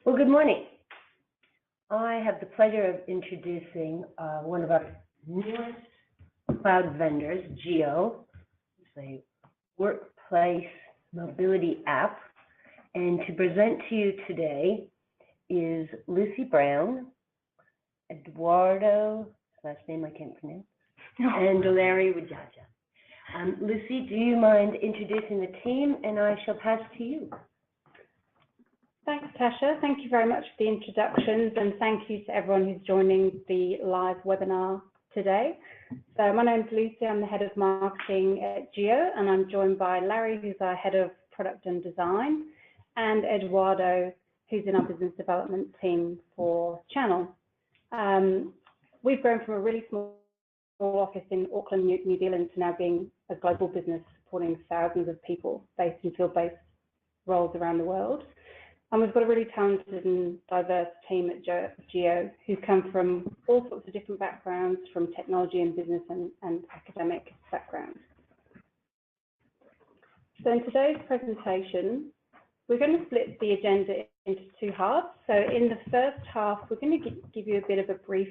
Well, good morning. I have the pleasure of introducing one of our newest cloud vendors, Geo. It's a workplace mobility app. And to present to you today is Lucy Brown, Eduardo, last name I can't pronounce, and Larry Wajaja. Lucy, do you mind introducing the team, and I shall pass to you. Thanks, Tasha. Thank you very much for the introductions, and thank you to everyone who's joining the live webinar today. So my name's Lucy, I'm the head of marketing at Geo, and I'm joined by Larry, who's our head of product and design, and Eduardo, who's in our business development team for Channel. We've grown from a really small office in Auckland, New Zealand, to now being a global business supporting thousands of people based in field-based roles around the world. And we've got a really talented and diverse team at Geo who come from all sorts of different backgrounds, from technology and business and academic backgrounds. So in today's presentation, we're going to split the agenda into two halves. So in the first half, we're going to give you a bit of a brief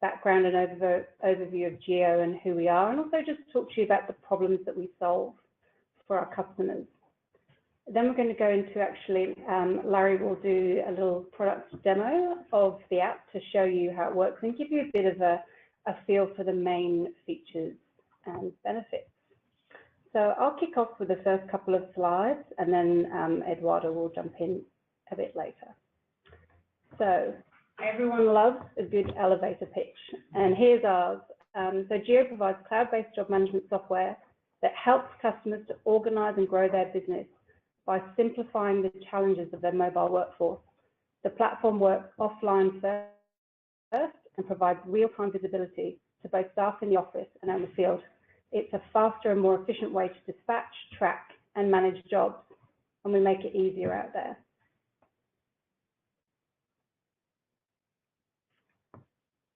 background and overview of Geo and who we are, and also just talk to you about the problems that we solve for our customers. Then we're going to go into Larry will do a little product demo of the app to show you how it works and give you a bit of a feel for the main features and benefits. So I'll kick off with the first couple of slides, and then Eduardo will jump in a bit later. So everyone loves a good elevator pitch, and here's ours. So Geo provides cloud-based job management software that helps customers to organize and grow their business by simplifying the challenges of their mobile workforce. The platform works offline first and provides real-time visibility to both staff in the office and out in the field. It's a faster and more efficient way to dispatch, track, and manage jobs, and we make it easier out there.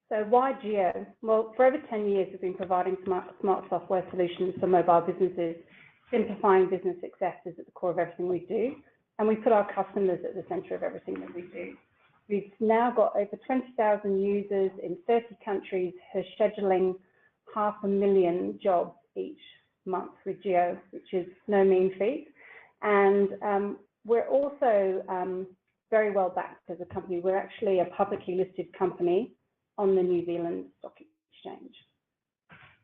So why Geo? Well, for over 10 years, we've been providing smart software solutions for mobile businesses. Simplifying business success is at the core of everything we do, and we put our customers at the center of everything that we do. We've now got over 20,000 users in 30 countries who are scheduling 500,000 jobs each month with Geo, which is no mean feat. And we're also very well backed as a company. We're actually a publicly listed company on the New Zealand Stock Exchange.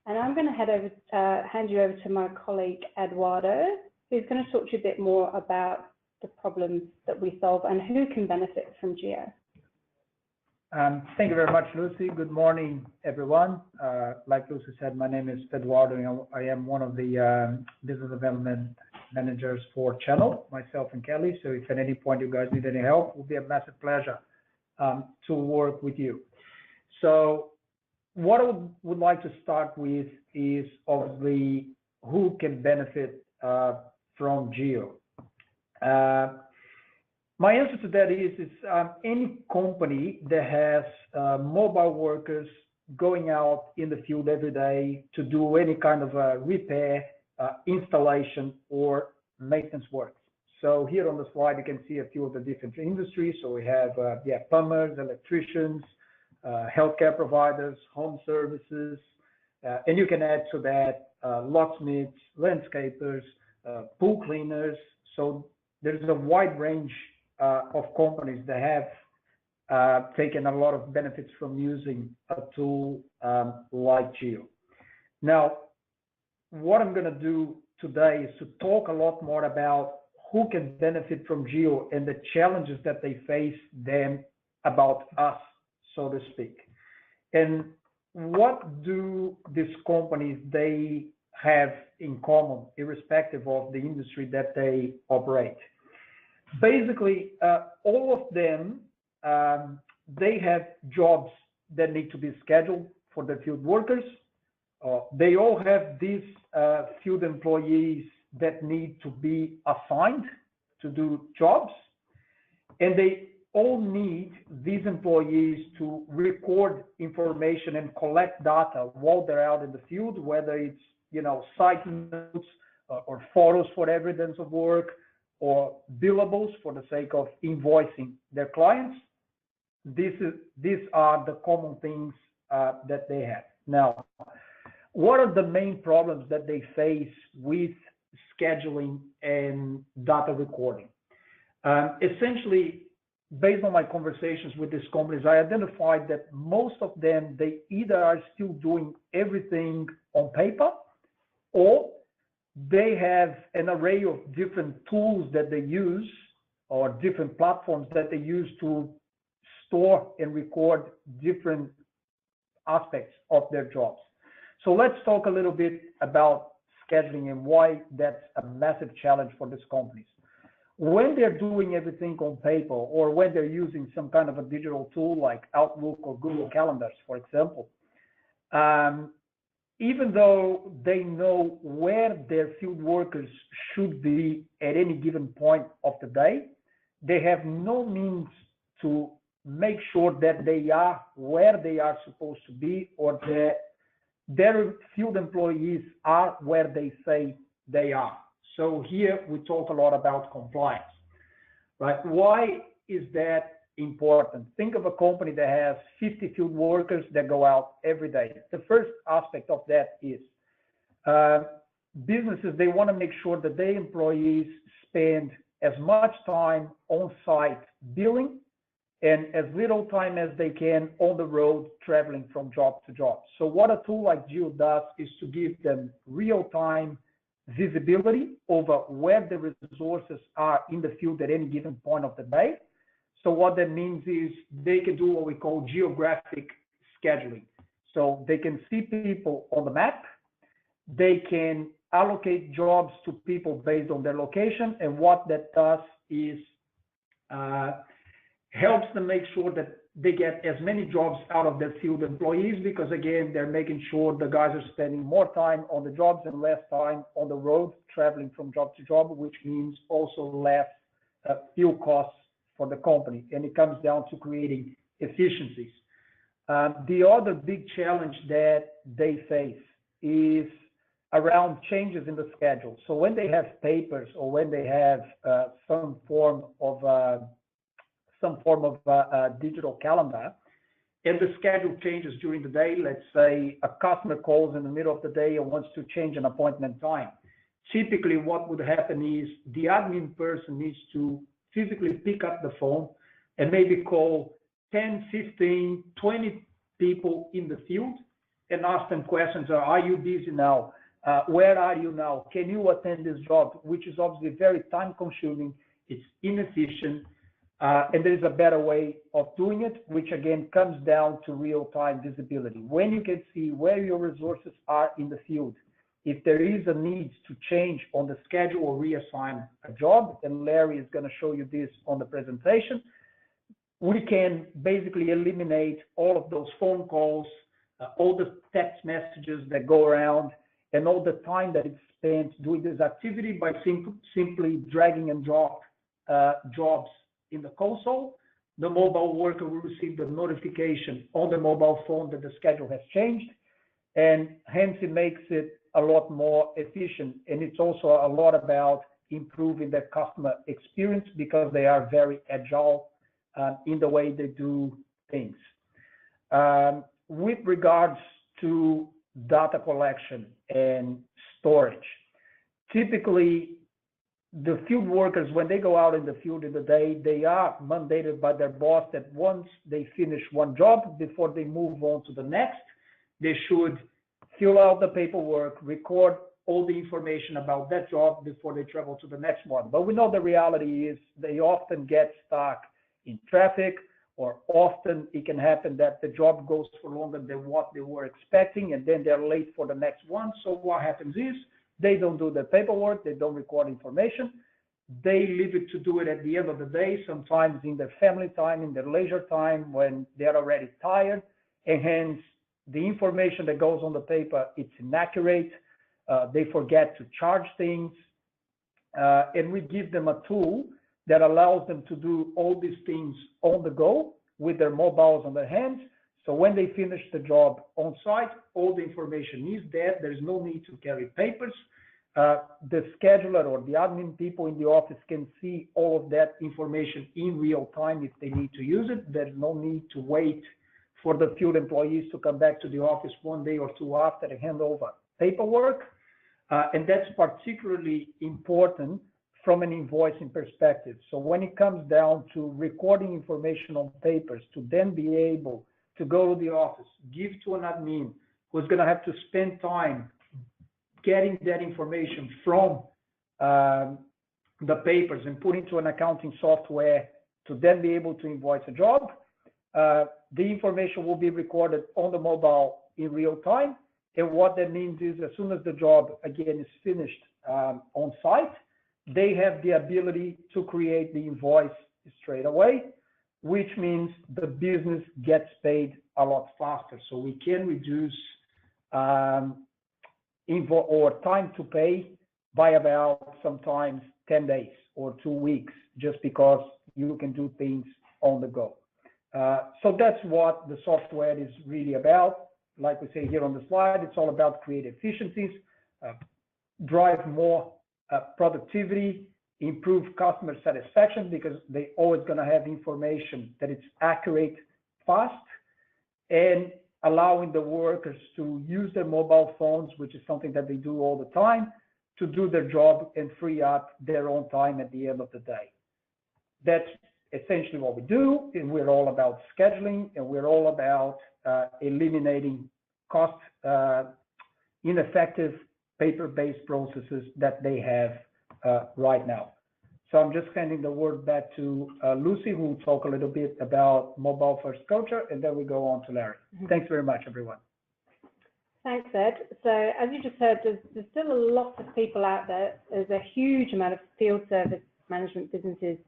And I'm going to hand you over to my colleague, Eduardo, who's going to talk to you a bit more about the problems that we solve and who can benefit from Geo. Thank you very much, Lucy. Good morning, everyone. Like Lucy said, my name is Eduardo, and I am one of the business development managers for Channel, myself and Kelly. So if at any point you guys need any help, it will be a massive pleasure to work with you. So what I would like to start with is obviously who can benefit from Geo. My answer to that is any company that has mobile workers going out in the field every day to do any kind of repair, installation, or maintenance work. So here on the slide, you can see a few of the different industries. So we have plumbers, electricians, healthcare providers, home services, and you can add to that locksmiths, landscapers, pool cleaners. So there's a wide range of companies that have taken a lot of benefits from using a tool like Geo. Now, what I'm going to do today is to talk a lot more about who can benefit from Geo and the challenges that they face then about us, so to speak. And what do these companies they have in common, irrespective of the industry that they operate? Basically, all of them, they have jobs that need to be scheduled for the field workers. They all have these field employees that need to be assigned to do jobs, and they all need these employees to record information and collect data while they're out in the field, whether it's site notes or photos for evidence of work, or billables for the sake of invoicing their clients. These are the common things that they have. Now, what are the main problems that they face with scheduling and data recording? Essentially, based on my conversations with these companies, I identified that most of them, they either are still doing everything on paper, or they have an array of different tools that they use or different platforms that they use to store and record different aspects of their jobs. So let's talk a little bit about scheduling and why that's a massive challenge for these companies. When they're doing everything on paper, or when they're using some kind of a digital tool like Outlook or Google Calendars, for example, even though they know where their field workers should be at any given point of the day, they have no means to make sure that they are where they are supposed to be, or that their field employees are where they say they are. So here we talk a lot about compliance, right? Why is that important? Think of a company that has 50 field workers that go out every day. The first aspect of that is businesses, they want to make sure that their employees spend as much time on site billing and as little time as they can on the road traveling from job to job. So what a tool like Geo does is to give them real-time visibility over where the resources are in the field at any given point of the day. So what that means is they can do what we call geographic scheduling. So they can see people on the map, they can allocate jobs to people based on their location, and what that does is helps them make sure that they get as many jobs out of their field employees, because again, they're making sure the guys are spending more time on the jobs and less time on the road traveling from job to job, which means also less fuel costs for the company. And it comes down to creating efficiencies. The other big challenge that they face is around changes in the schedule. So when they have papers, or when they have some form of digital calendar, and the schedule changes during the day, let's say a customer calls in the middle of the day and wants to change an appointment time. Typically what would happen is the admin person needs to physically pick up the phone and maybe call 10, 15, 20 people in the field and ask them questions. Are you busy now? Where are you now? Can you attend this job? Which is obviously very time consuming. It's inefficient. And there is a better way of doing it, which again comes down to real-time visibility. When you can see where your resources are in the field, if there is a need to change on the schedule or reassign a job, and Larry is going to show you this on the presentation, we can basically eliminate all of those phone calls, all the text messages that go around, and all the time that is spent doing this activity by simply dragging and drop jobs in the console. The mobile worker will receive the notification on the mobile phone that the schedule has changed, and hence it makes it a lot more efficient. And it's also a lot about improving the customer experience, because they are very agile in the way they do things. With regards to data collection and storage, typically the field workers, when they go out in the field in the day, they are mandated by their boss that once they finish one job, before they move on to the next, they should fill out the paperwork, record all the information about that job before they travel to the next one. But we know the reality is they often get stuck in traffic, or often it can happen that the job goes for longer than what they were expecting, and then they're late for the next one. So what happens is, they don't do the paperwork, they don't record information, they leave it to do it at the end of the day, sometimes in their family time, in their leisure time, when they're already tired, and hence the information that goes on the paper, it's inaccurate, they forget to charge things, and we give them a tool that allows them to do all these things on the go with their mobiles on their hands. So when they finish the job on site, all the information is there. There's no need to carry papers. the scheduler or the admin people in the office can see all of that information in real time if they need to use it. There's no need to wait for the field employees to come back to the office one day or two after and hand over paperwork. And that's particularly important from an invoicing perspective. So when it comes down to recording information on papers to then be able to go to the office, give to an admin who's going to have to spend time getting that information from the papers and put into an accounting software to then be able to invoice a job, the information will be recorded on the mobile in real time. And what that means is as soon as the job, again, is finished on site, they have the ability to create the invoice straight away, which means the business gets paid a lot faster. So we can reduce or time to pay by about sometimes 10 days or 2 weeks, just because you can do things on the go. So that's what the software is really about. Like we say here on the slide, it's all about create efficiencies, drive more productivity, improve customer satisfaction, because they always going to have information that it's accurate, fast, and allowing the workers to use their mobile phones, which is something that they do all the time, to do their job and free up their own time at the end of the day. That's essentially what we do, and we're all about scheduling, and we're all about eliminating cost ineffective paper-based processes that they have right now. So I'm just handing the word back to Lucy, who will talk a little bit about mobile first culture, and then we go on to Larry. Thanks very much, everyone. Thanks, Ed. So as you just heard, there's still a lot of people out there. There's a huge amount of field service management businesses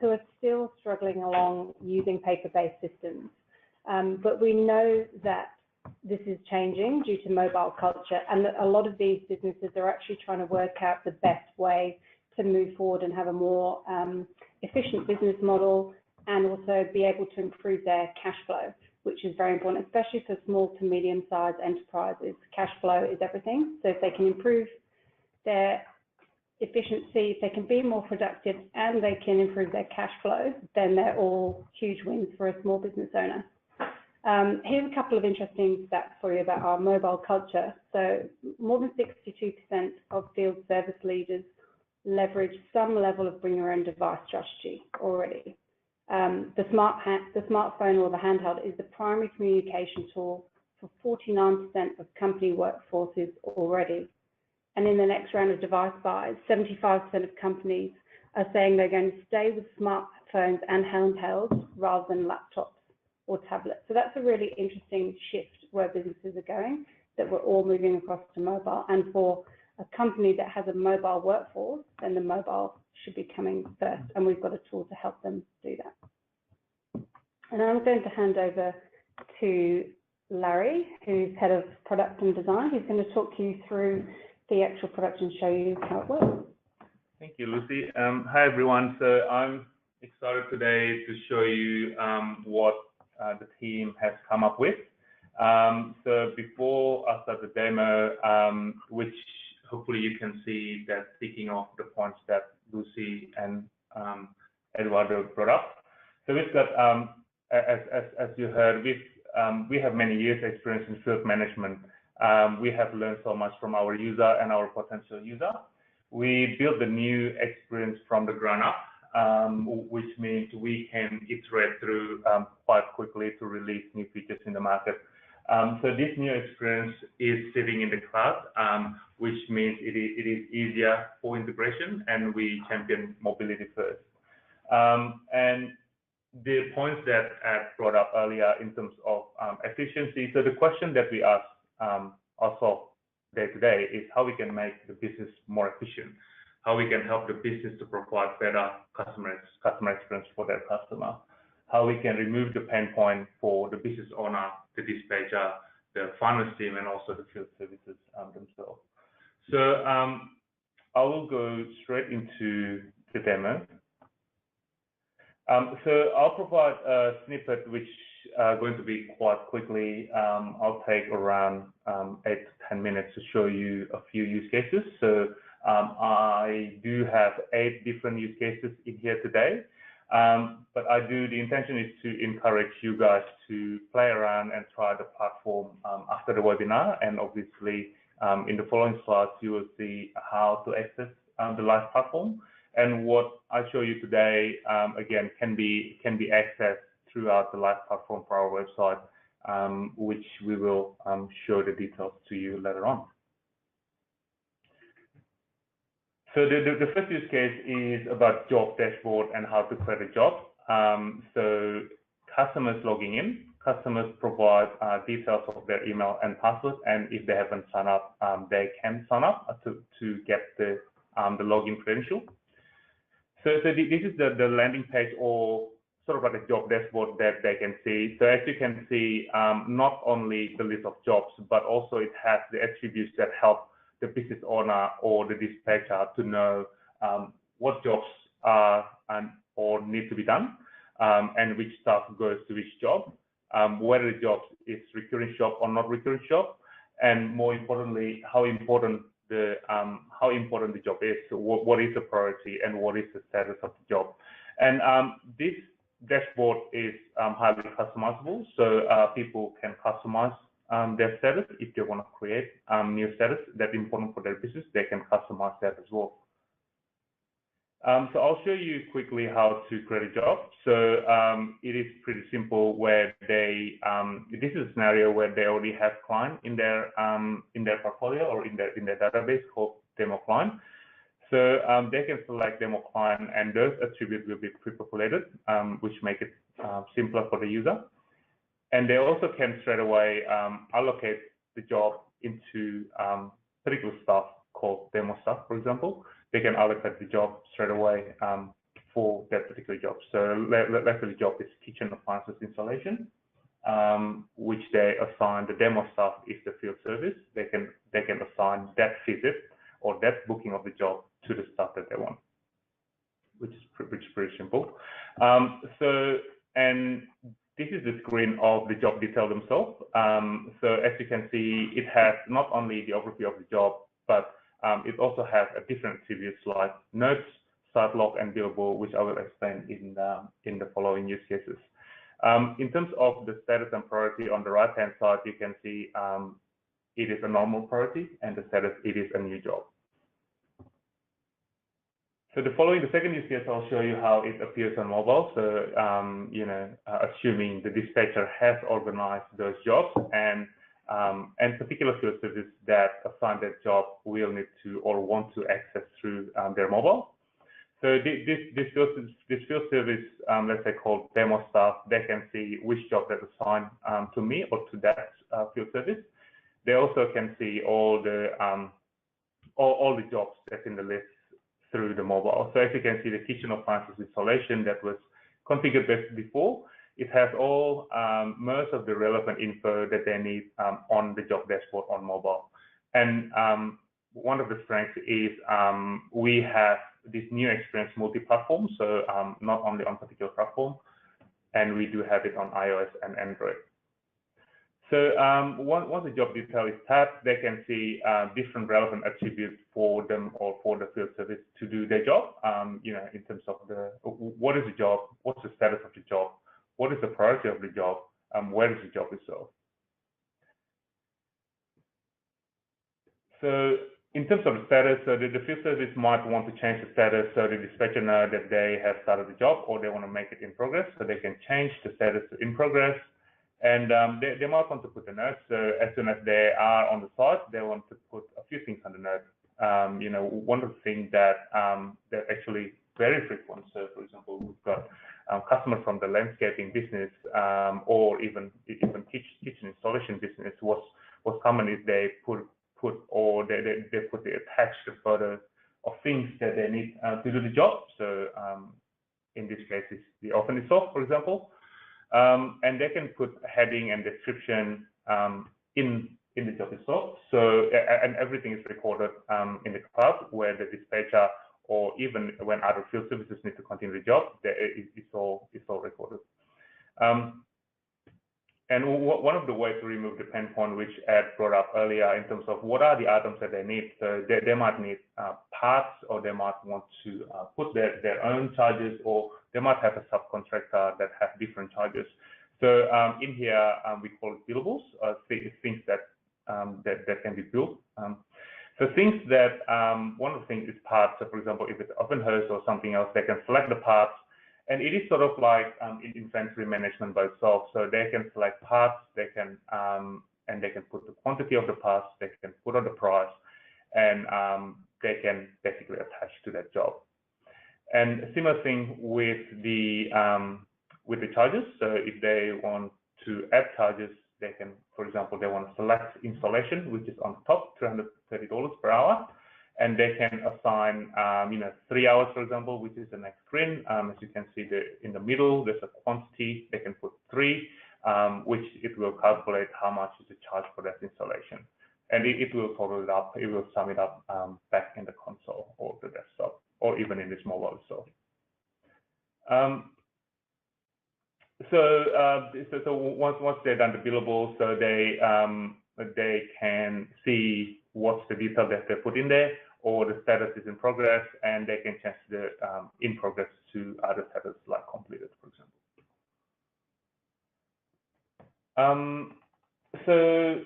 who are still struggling along using paper-based systems. But we know that this is changing due to mobile culture, and a lot of these businesses are actually trying to work out the best way to move forward and have a more efficient business model, and also be able to improve their cash flow, which is very important, especially for small to medium-sized enterprises. Cash flow is everything. So if they can improve their efficiency, if they can be more productive, and they can improve their cash flow, then they're all huge wins for a small business owner. Here's a couple of interesting stats for you about our mobile culture. So more than 62% of field service leaders leverage some level of bring your own device strategy already. The smartphone or the handheld is the primary communication tool for 49% of company workforces already. And in the next round of device buys, 75% of companies are saying they're going to stay with smartphones and handhelds rather than laptops or tablets. So that's a really interesting shift where businesses are going, that we're all moving across to mobile. And for a company that has a mobile workforce, then the mobile should be coming first, and we've got a tool to help them do that. And I'm going to hand over to Larry, who's head of product and design. He's going to talk you through the actual product and show you how it works. Thank you, Lucy. Hi, everyone. So I'm excited today to show you what the team has come up with. So before I start the demo, which hopefully you can see that ticking off the points that Lucy and Eduardo brought up. So we've got, as you heard, we have many years experience in field management. We have learned so much from our user and our potential user. We built the new experience from the ground up, which means we can iterate through quite quickly to release new features in the market. So this new experience is sitting in the cloud, which means it is easier for integration, and we champion mobility first. And the points that Ed brought up earlier in terms of efficiency. So the question that we ask also day to day is how we can make the business more efficient, how we can help the business to provide better customer experience for their customer, how we can remove the pain point for the business owner, the dispatcher, the finance team, and also the field services themselves. So I will go straight into the demo. So I'll provide a snippet which going to be quite quickly. I'll take around 8 to 10 minutes to show you a few use cases. So I do have 8 different use cases in here today. But the intention is to encourage you guys to play around and try the platform after the webinar. And obviously, in the following slides, you will see how to access the live platform. And what I show you today, again, can be accessed throughout the live platform for our website, which we will show the details to you later on. So the first use case is about job dashboard and how to create a job. So customers logging in, customers provide details of their email and password, and if they haven't signed up, they can sign up to get the login credential. So this is the landing page, or sort of like a job dashboard that they can see. So as you can see, not only the list of jobs, but also it has the attributes that help the business owner or the dispatcher to know what jobs are or need to be done, and which stuff goes to which job, whether the job is recurring job or not recurring job, and more importantly, how important the job is. So what is the priority and what is the status of the job. And this dashboard is highly customizable, so people can customize their status. If they want to create new status that's important for their business, they can customize that as well. So I'll show you quickly how to create a job. So it is pretty simple, where this is a scenario where they already have client in their portfolio or in their database called demo client. So they can select demo client, and those attributes will be pre-populated, which make it simpler for the user. And they also can straight away allocate the job into particular stuff called demo stuff, for example. They can allocate the job straight away for that particular job. So let's say the job is kitchen appliances installation, which they assign the demo stuff is the field service. They can assign that visit or that booking of the job to the stuff that they want, which is pretty simple. And this is the screen of the job detail themselves. So as you can see, it has not only the overview of the job, but it also has a different attributes like notes, start log, and billable, which I will explain in the following use cases. In terms of the status and priority, on the right-hand side, you can see it is a normal priority, and the status, it is a new job. So the second use case, I'll show you how it appears on mobile. So, assuming the dispatcher has organized those jobs, and particular field service that assign that job will need to or want to access through their mobile. So this field service, let's say called demo staff, they can see which job that's assigned to me or to that field service. They also can see all the jobs that's in the list through the mobile. So as you can see, the kitchen appliances installation that was configured before, it has all most of the relevant info that they need on the job dashboard on mobile. And one of the strengths is we have this new experience multi-platform, so not only on particular platform, and we do have it on iOS and Android. So once the job detail is tapped, they can see different relevant attributes for them or for the field service to do their job. In terms of what is the job, what's the status of the job, what is the priority of the job, where is the job itself. So in terms of the status, so the field service might want to change the status so the dispatcher know that they have started the job, or they want to make it in progress, so they can change the status to in progress. And they might want to put a note. So as soon as they are on the site, they want to put a few things on the note. One of the things that they're actually very frequent. So for example, we've got customers from the landscaping business, or even kitchen installation business. What's common is they attach the photo of things that they need to do the job. So in this case, it's the oven itself, for example. And they can put heading and description in the job itself. So, and everything is recorded in the cloud, where the dispatcher, or even when other field services need to continue the job, it's all recorded. And one of the ways to remove the pain point, which Ed brought up earlier, in terms of what are the items that they need. So they might need parts, or they might want to put their own charges, or they might have a subcontractor that has different charges. So in here, we call it billables, things that can be built. So things that, one of the things is parts. So for example, if it's oven hose or something else, they can select the parts. And it is sort of like inventory management by itself. So they can select parts, they can, and they can put the quantity of the parts, they can put on the price, and they can basically attach to that job. And a similar thing with the charges. So if they want to add charges, they can, for example, they want to select installation, which is on top, $330 per hour. And they can assign, 3 hours, for example, which is the next screen. As you can see in the middle, there's a quantity. They can put 3, which it will calculate how much is the charge for that installation. And it will total it up. It will sum it up back in the console or the desktop, or even in this mobile itself. So once they're done the billable, so they can see what's the detail that they put in there, or the status is in progress, and they can change the in progress to other status like completed, for example. So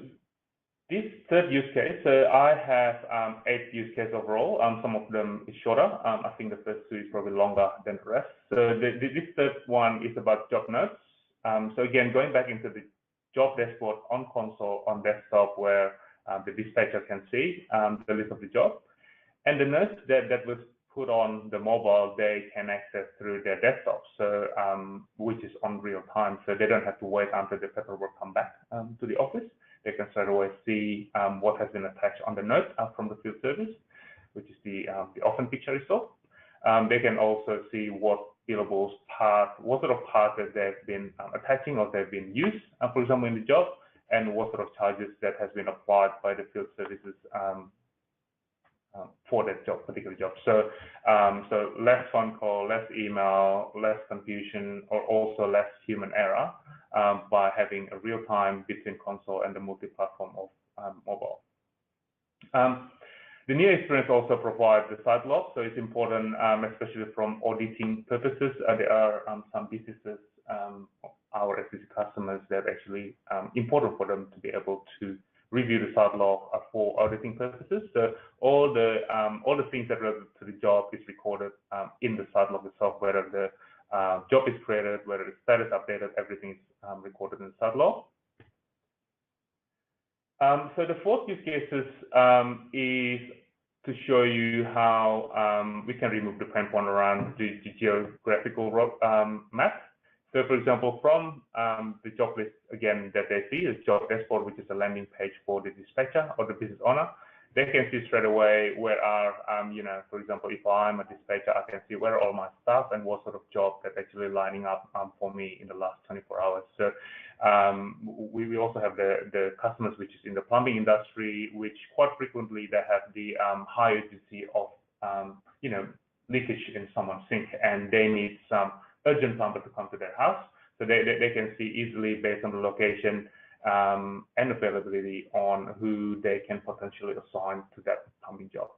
this third use case, so I have 8 use cases overall. Some of them is shorter. I think the first 2 is probably longer than the rest. So this third one is about job notes. So again, going back into the job dashboard on console on desktop, where the dispatcher can see the list of the job, and the notes that was put on the mobile, they can access through their desktop, so which is on real time, so they don't have to wait until the paperwork come back to the office. They can straight away see what has been attached on the note from the field service, which is the often picture itself. They can also see what billables what sort of parts that they've been attaching or they've been used, for example, in the job, and what sort of charges that has been applied by the field services for that particular job. So, so less phone call, less email, less confusion, or also less human error by having a real time between console and the multi-platform of mobile. The new experience also provides the site log, so it's important, especially from auditing purposes. There are some businesses, our existing customers, that actually important for them to be able to review the site log for auditing purposes. So all the things that relate to the job is recorded in the site log itself, whether the job is created, whether the status updated, everything is recorded in the site log. So the fourth use cases is to show you how we can remove the pain point around the geographical map. So for example, from the job list, again, that they see is job dashboard, which is a landing page for the dispatcher or the business owner. They can see straight away where are, for example, if I'm a dispatcher, I can see where are all my staff and what sort of job that's actually lining up for me in the last 24 hours. So we also have the customers, which is in the plumbing industry, which quite frequently they have the high urgency of, leakage in someone's sink, and they need some urgent plumber to come to their house. So they can see easily based on the location and availability on who they can potentially assign to that plumbing job.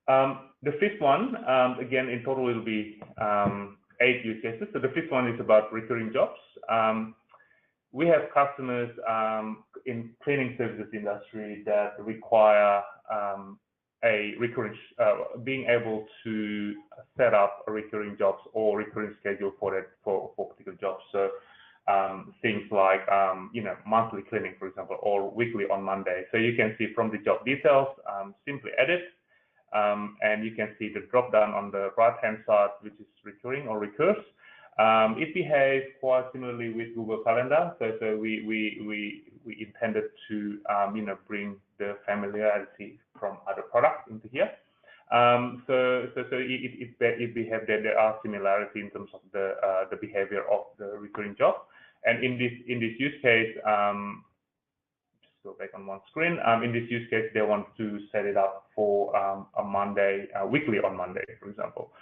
The fifth one, again, in total, it will be 8 use cases. So the fifth one is about recurring jobs. We have customers in cleaning services industry that require a recurring, being able to set up a recurring jobs or recurring schedule for particular jobs. So things like, monthly cleaning, for example, or weekly on Monday. So you can see from the job details, simply edit, and you can see the drop down on the right-hand side, which is recurring or recurs. It behaves quite similarly with Google Calendar. So we intended to, bring the familiarity from other products into here. So it behaves that there are similarity in terms of the behavior of the recurring job. And in this use case, just go back on one screen. In this use case, they want to set it up for a Monday, weekly on Monday, for example.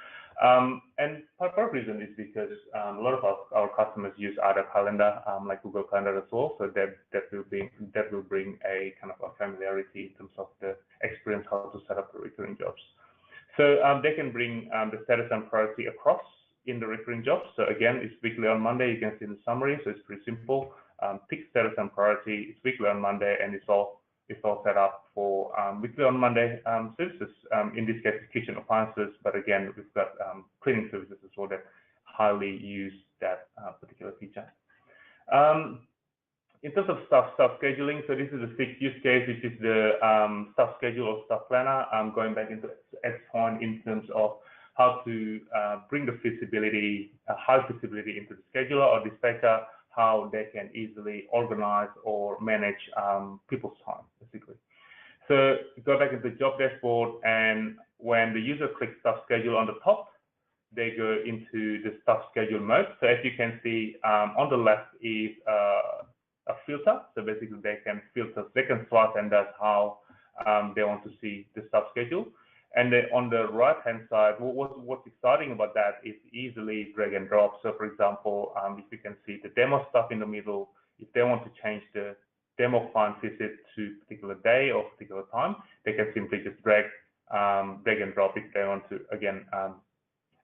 And part of the reason is because a lot of our customers use other calendar, like Google Calendar as well. So that will bring a kind of a familiarity in terms of the experience how to set up the recurring jobs. So they can bring the status and priority across in the recurring jobs. So again, it's weekly on Monday. You can see in the summary. So it's pretty simple. Tick status and priority. It's weekly on Monday, and it's all set up for weekly on Monday services. In this case, kitchen appliances, but again, we've got cleaning services as well that highly use that particular feature. In terms of staff scheduling, so this is the sixth use case, which is the staff schedule or staff planner. I'm going back into Ed's point in terms of how to bring the visibility, high visibility into the scheduler or dispatcher, how they can easily organize or manage people's time, basically. So go back into the job dashboard, and when the user clicks staff schedule on the top, they go into the staff schedule mode. So as you can see, on the left is a filter. So basically they can filter, they can sort, and that's how they want to see the staff schedule. And then on the right-hand side, what's exciting about that is easily drag and drop. So for example, if you can see the demo stuff in the middle, if they want to change the demo client visit to a particular day or particular time, they can simply just drag and drop if they want to. Again,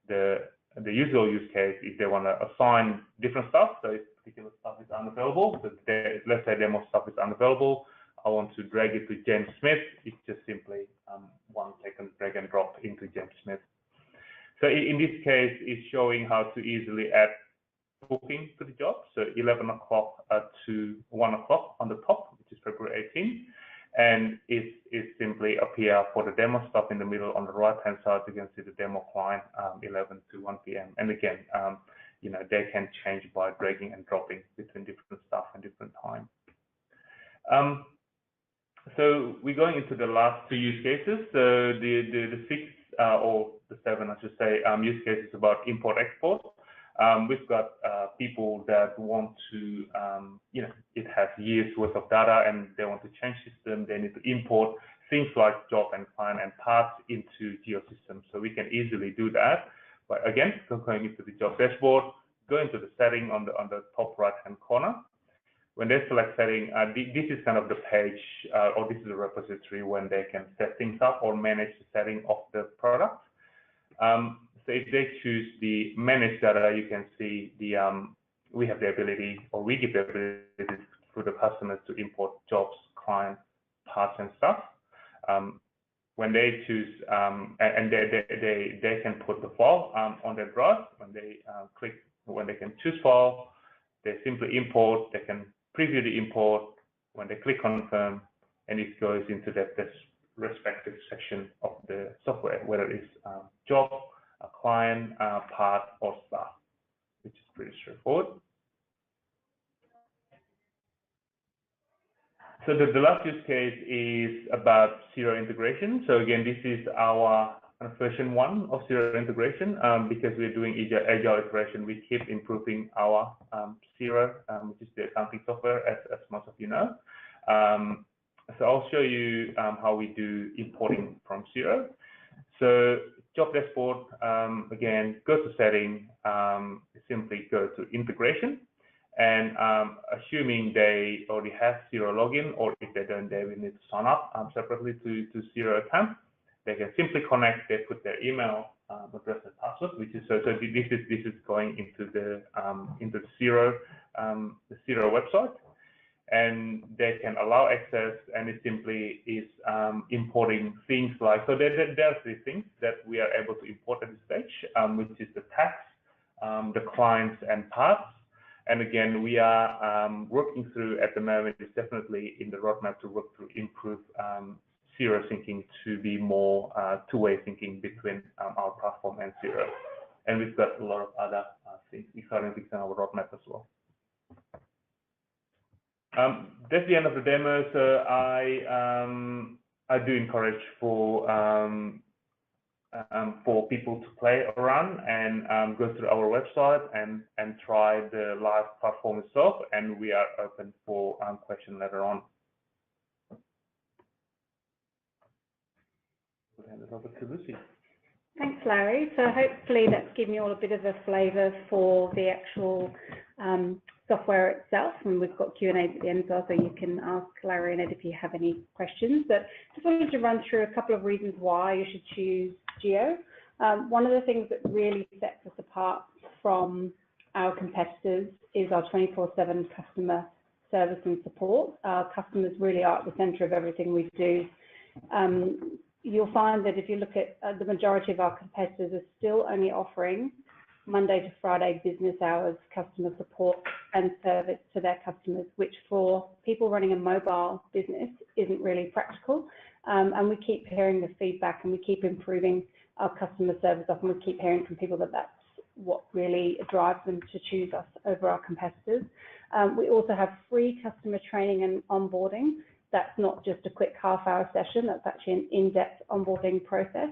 the usual use case, if they want to assign different stuff, so if particular stuff is unavailable, so let's say demo stuff is unavailable, I want to drag it to James Smith, it's just simply 1 second drag and drop into James Smith. So in this case, it's showing how to easily add booking to the job. So 11 o'clock to 1 o'clock on the top, which is February 18. And it simply appear for the demo stuff in the middle. On the right-hand side, you can see the demo client 11 to 1 p.m. And again, you know, they can change by dragging and dropping between different stuff and different time. So we're going into the last two use cases. So the sixth or the seven, I should say, use case is about import-export. We've got people that want to, you know, it has years worth of data and they want to change system. They need to import things like job and client and parts into GeoSystem. So we can easily do that. But again, going into the job dashboard, go into the setting on the top right-hand corner. When they select setting, this is kind of the page, or this is a repository when they can set things up or manage the setting of the product. So if they choose the manage data, you can see the we have the ability, or we give the ability for the customers to import jobs, client, parts, and stuff. When they choose, and they can put the file on their drive. When they when they can choose file, they simply import. They can preview the import. When they click confirm, and it goes into that respective section of the software, whether it's job, a client, part, or staff, which is pretty straightforward. So the last use case is about Xero integration. So again, this is our version 1 of Xero integration. Because we're doing agile iteration, we keep improving our Xero, which is the accounting software, as most of you know. So I'll show you how we do importing from Xero. So job dashboard, again, go to setting, simply go to integration. And assuming they already have Xero login, or if they don't, they will need to sign up separately to Xero account. They can simply connect. They put their email address and password, which is so. This is going into the Xero website, and they can allow access. And it simply is importing things like, so there's three things that we are able to import at this stage, which is the tax, the clients, and parts. And again, we are working through at the moment. It's definitely in the roadmap to work to improve Xero syncing to be more two-way syncing between our platform and Xero. And we've got a lot of other things, exciting things in our roadmap as well. That's the end of the demo. So I do encourage for people to play around and go through our website and try the live platform itself. And we are open for questions later on. We'll hand it over to Lucy. Thanks, Larry. So hopefully that's given you all a bit of a flavour for the actual software itself, and we've got Q&A at the end as well, so you can ask Larry and Ed if you have any questions. But just wanted to run through a couple of reasons why you should choose Geo. One of the things that really sets us apart from our competitors is our 24/7 customer service and support. Our customers really are at the centre of everything we do. You'll find that if you look at the majority of our competitors are still only offering Monday to Friday business hours customer support and service to their customers, which for people running a mobile business isn't really practical. And we keep hearing the feedback and we keep improving our customer service. Often we keep hearing from people that that's what really drives them to choose us over our competitors. We also have free customer training and onboarding. That's not just a quick half-hour session, that's actually an in-depth onboarding process.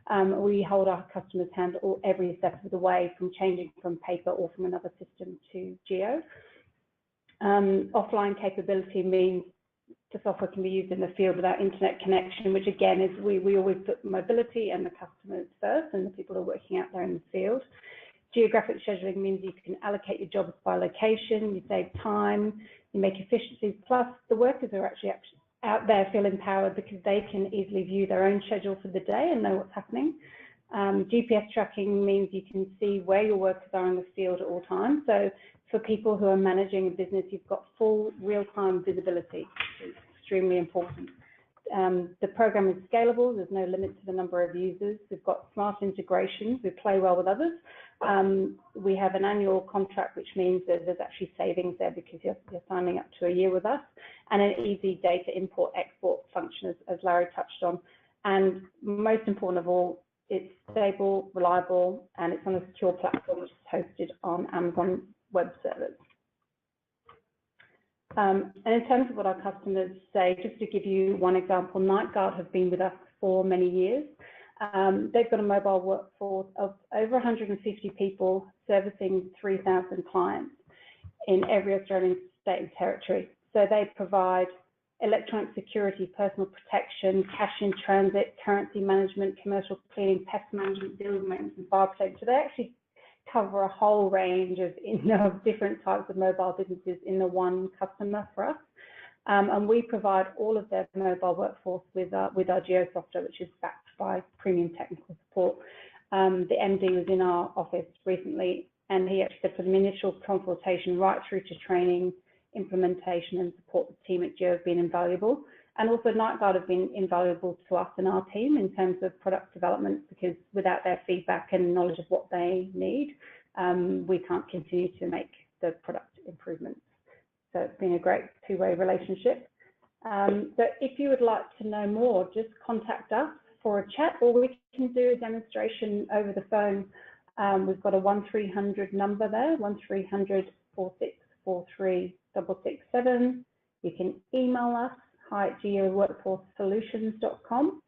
We hold our customers' hand every step of the way from changing from paper or from another system to Geo. Offline capability means the software can be used in the field without internet connection, which again is we always put mobility and the customers first and the people who are working out there in the field. Geographic scheduling means you can allocate your jobs by location, you save time, you make efficiencies, plus the workers are actually out there feel empowered because they can easily view their own schedule for the day and know what's happening. GPS tracking means you can see where your workers are in the field at all times. So for people who are managing a business, you've got full real-time visibility, which is extremely important. The program is scalable, there's no limit to the number of users. We've got smart integrations, we play well with others. We have an annual contract, which means that there's actually savings there because you're signing up to a year with us, and an easy data import-export function, as Larry touched on. And most important of all, it's stable, reliable, and it's on a secure platform which is hosted on Amazon Web Services. And in terms of what our customers say, just to give you one example, Nightguard have been with us for many years. They've got a mobile workforce of over 150 people servicing 3,000 clients in every Australian state and territory. So they provide electronic security, personal protection, cash in transit, currency management, commercial cleaning, pest management, building maintenance, and fire protection. So they actually cover a whole range of different types of mobile businesses in the one customer for us. And we provide all of their mobile workforce with our Geo software, which is backed by premium technical support. The MD was in our office recently, and he actually said from the initial consultation right through to training, implementation and support, the team at Geo have been invaluable. And also Nightguard have been invaluable to us and our team in terms of product development, because without their feedback and knowledge of what they need, we can't continue to make the product improvements. So it's been a great two-way relationship. So if you would like to know more, just contact us for a chat, or we can do a demonstration over the phone. We've got a 1300 number there, 1300 4643 667. You can email us, hi@geoworkforcesolutions.com.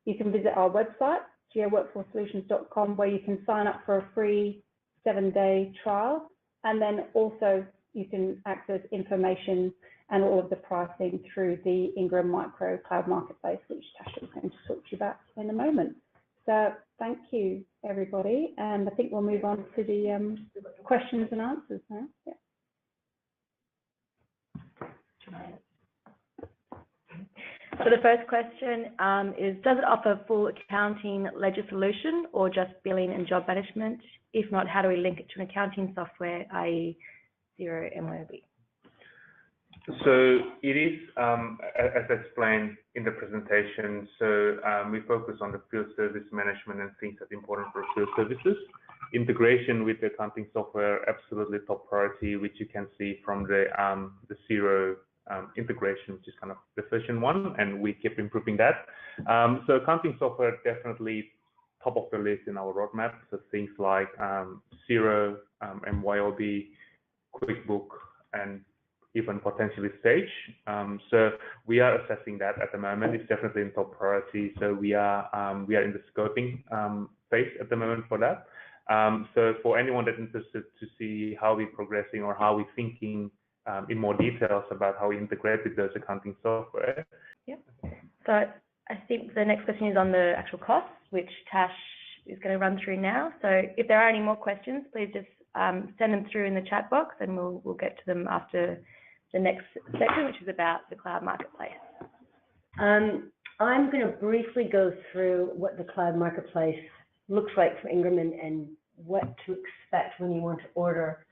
You can visit our website, geoworkforcesolutions.com, where you can sign up for a free 7-day trial, and then also you can access information and all of the pricing through the Ingram Micro Cloud Marketplace, which Tasha is going to talk to you about in a moment. So thank you, everybody, and I think we'll move on to the questions and answers now. Yeah. So the first question is, does it offer full accounting ledger solution or just billing and job management? If not, how do we link it to an accounting software, i.e. Xero MYOB? So it is, as explained in the presentation, so we focus on the field service management and things that are important for field services. Integration with the accounting software, absolutely top priority, which you can see from the Xero integration, which is kind of the version 1, and we keep improving that. So accounting software definitely top of the list in our roadmap. So things like Xero, MYOB, QuickBook, and even potentially Sage. So we are assessing that at the moment. It's definitely in top priority. So we are in the scoping phase at the moment for that. So for anyone that's interested to see how we're progressing or how we're thinking in more details about how we integrate with those accounting software. Yep. So I think the next question is on the actual costs, which Tash is going to run through now. So if there are any more questions, please just send them through in the chat box, and we'll get to them after the next section, which is about the cloud marketplace. I'm going to briefly go through what the cloud marketplace looks like for Ingerman and what to expect when you want to order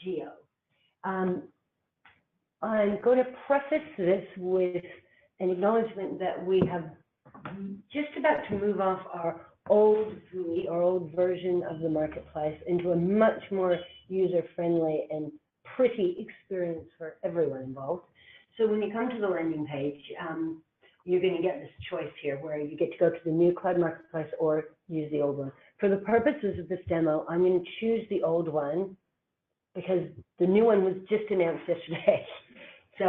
Geo. I'm going to preface this with an acknowledgement that we have just about to move off our old GUI, or old version of the marketplace, into a much more user-friendly and pretty experience for everyone involved. So when you come to the landing page, you're going to get this choice here where you get to go to the new cloud marketplace or use the old one. For the purposes of this demo, I'm going to choose the old one because the new one was just announced yesterday. So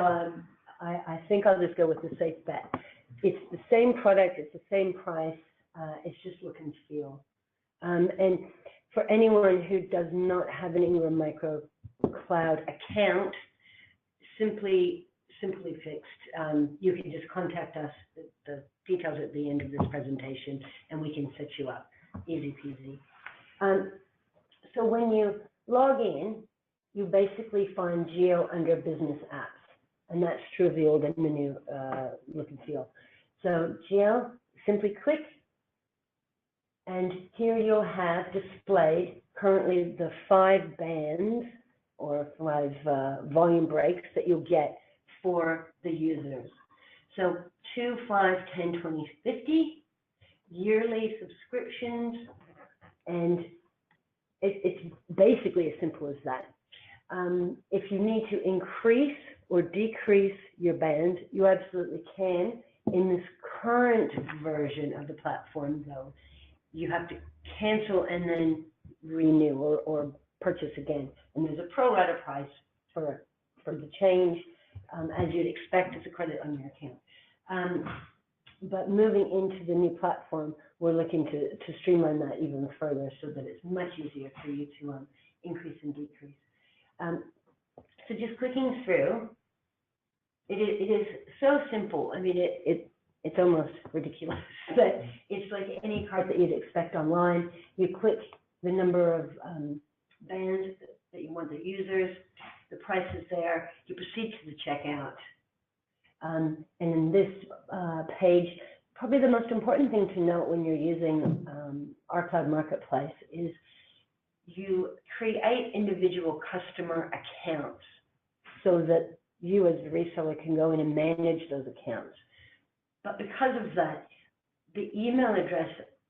I think I'll just go with the safe bet. It's the same product, it's the same price, it's just look and feel. And for anyone who does not have an Ingram Micro Cloud account, simply fixed. You can just contact us, the details at the end of this presentation, and we can set you up. Easy peasy. So when you log in, you basically find Geo under Business Apps, and that's true of the old and the new look and feel. So Geo, simply click, and here you'll have displayed currently the 5 bands or 5 volume breaks that you'll get for the users. So 2, 5, 10, 20, 50, yearly subscriptions, and it's basically as simple as that. If you need to increase or decrease your band, you absolutely can. In this current version of the platform, though, you have to cancel and then renew or purchase again. And there's a pro rata price for the change, as you'd expect as a credit on your account. But moving into the new platform, we're looking to streamline that even further so that it's much easier for you to increase and decrease. So just clicking through, it is so simple. I mean, it's almost ridiculous, but it's like any card that you'd expect online. You click the number of bands that you want the users, the price is there, you proceed to the checkout. And in this page, probably the most important thing to note when you're using our cloud marketplace is you create individual customer accounts so that you as the reseller can go in and manage those accounts. But because of that, the email address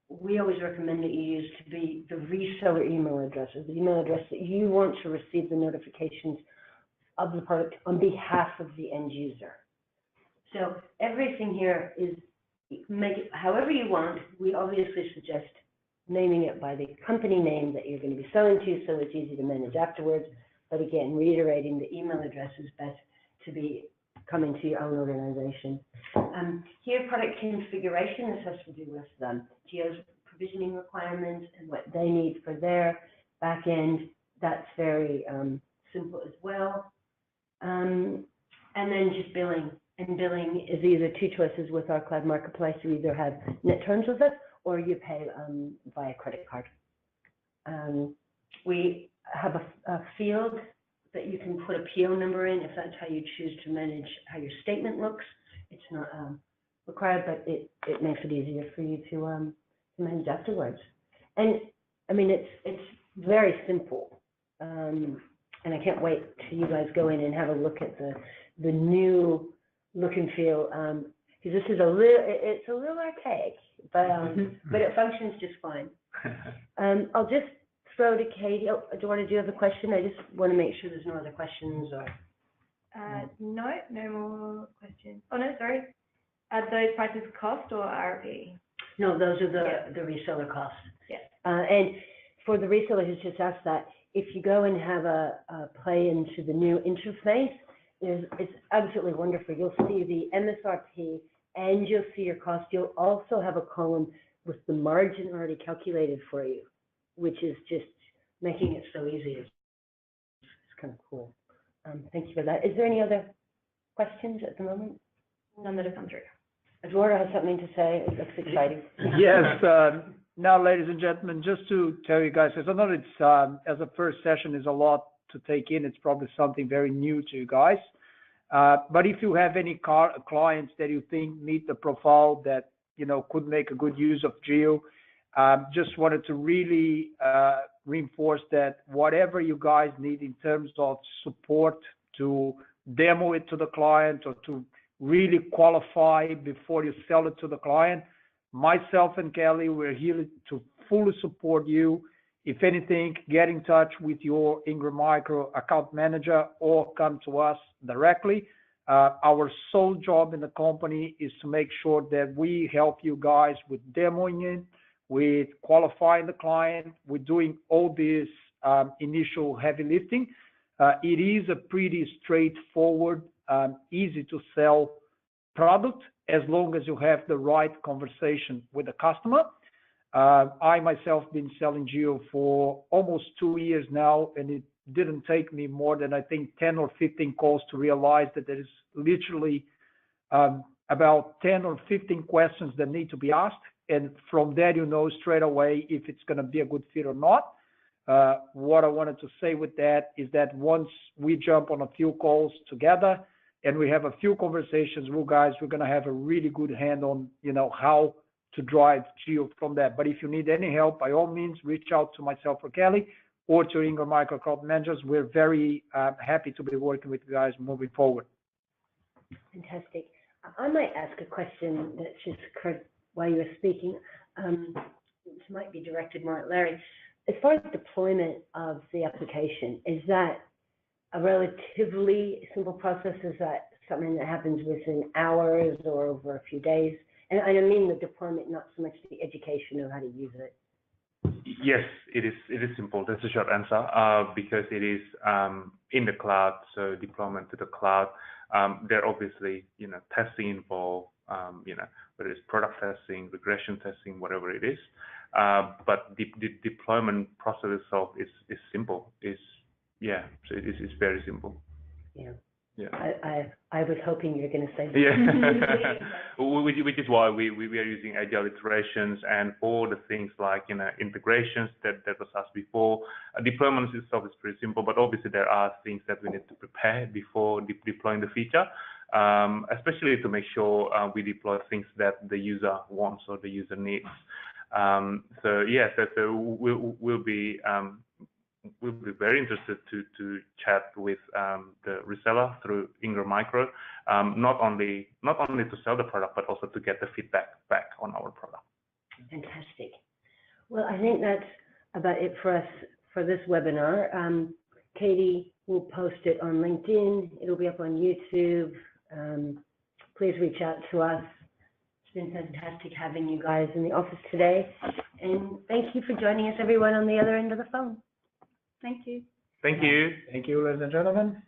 we always recommend that you use to be the reseller email address, or the email address that you want to receive the notifications of the product on behalf of the end user. So everything here is, make it however you want. We obviously suggest naming it by the company name that you're going to be selling to, so it's easy to manage afterwards. But again, reiterating the email address is best to be coming to your own organization. Here, product configuration, this has to do with Geo's provisioning requirements and what they need for their back end. That's very simple as well. And then just billing. And billing is either 2 choices with our cloud marketplace. You either have net terms with us or you pay via credit card. We have a field that you can put a PO number in if that's how you choose to manage how your statement looks. It's not required, but it makes it easier for you to manage afterwards. And I mean, it's very simple. And I can't wait till you guys go in and have a look at the new look and feel, because this is it's a little archaic, but it functions just fine. I'll just throw to Katie. Oh, do you have a question? I just want to make sure there's no other questions. Or No more questions. Oh no, sorry. Are those prices cost or RRP? No, those are the reseller costs. Yes. And for the reseller who's just asked that, if you go and have a play into the new interface, it's absolutely wonderful. You'll see the MSRP and you'll see your cost. You'll also have a column with the margin already calculated for you, which is just making it so easy. It's kind of cool. Thank you for that. Is there any other questions at the moment? None that have come through. Eduardo has something to say. It looks exciting. Yes, Now, ladies and gentlemen, just to tell you guys, because I know it's, as a first session is a lot to take in, it's probably something very new to you guys. But if you have any clients that you think meet the profile that, you know, could make a good use of Geo, just wanted to really reinforce that whatever you guys need in terms of support to demo it to the client or to really qualify before you sell it to the client, myself and Kelly, we're here to fully support you. If anything, get in touch with your Ingram Micro account manager or come to us directly. Our sole job in the company is to make sure that we help you guys with demoing it, with qualifying the client, with doing all this initial heavy lifting. It is a pretty straightforward, easy to sell product as long as you have the right conversation with the customer. I myself been selling Geo for almost 2 years now, and it didn't take me more than I think 10 or 15 calls to realize that there is literally about 10 or 15 questions that need to be asked, and from there you know straight away if it's going to be a good fit or not. What I wanted to say with that is that once we jump on a few calls together and we have a few conversations, we're going to have a really good hand on, you know, how to drive Geo from that. But if you need any help, by all means, reach out to myself or Kelly or to Ingram Micro account managers. We're very happy to be working with you guys moving forward. Fantastic. I might ask a question that just occurred while you were speaking. This might be directed more at Larry. As far as deployment of the application, is that a relatively simple process? Is that something that happens within hours or over a few days? And I mean the deployment, not so much the education of how to use it. Yes, it is simple. That's the short answer, because it is in the cloud, so deployment to the cloud. There obviously, you know, testing involved, you know, whether it's product testing, regression testing, whatever it is. But the deployment process itself is simple. So it's very simple. Yeah. Yeah. I was hoping you were going to say that. Yeah. which is why we are using agile iterations, and for the things like, you know, integrations that was asked before. Deployment itself is pretty simple, but obviously there are things that we need to prepare before deploying the feature, especially to make sure we deploy things that the user wants or the user needs. So we'll be very interested to chat with the reseller through Ingram Micro, not only to sell the product, but also to get the feedback back on our product. Fantastic. Well, I think that's about it for us for this webinar. Katie will post it on LinkedIn. It'll be up on YouTube. Please reach out to us. It's been fantastic having you guys in the office today. And thank you for joining us, everyone on the other end of the phone. Thank you. Thank you. Thank you, ladies and gentlemen.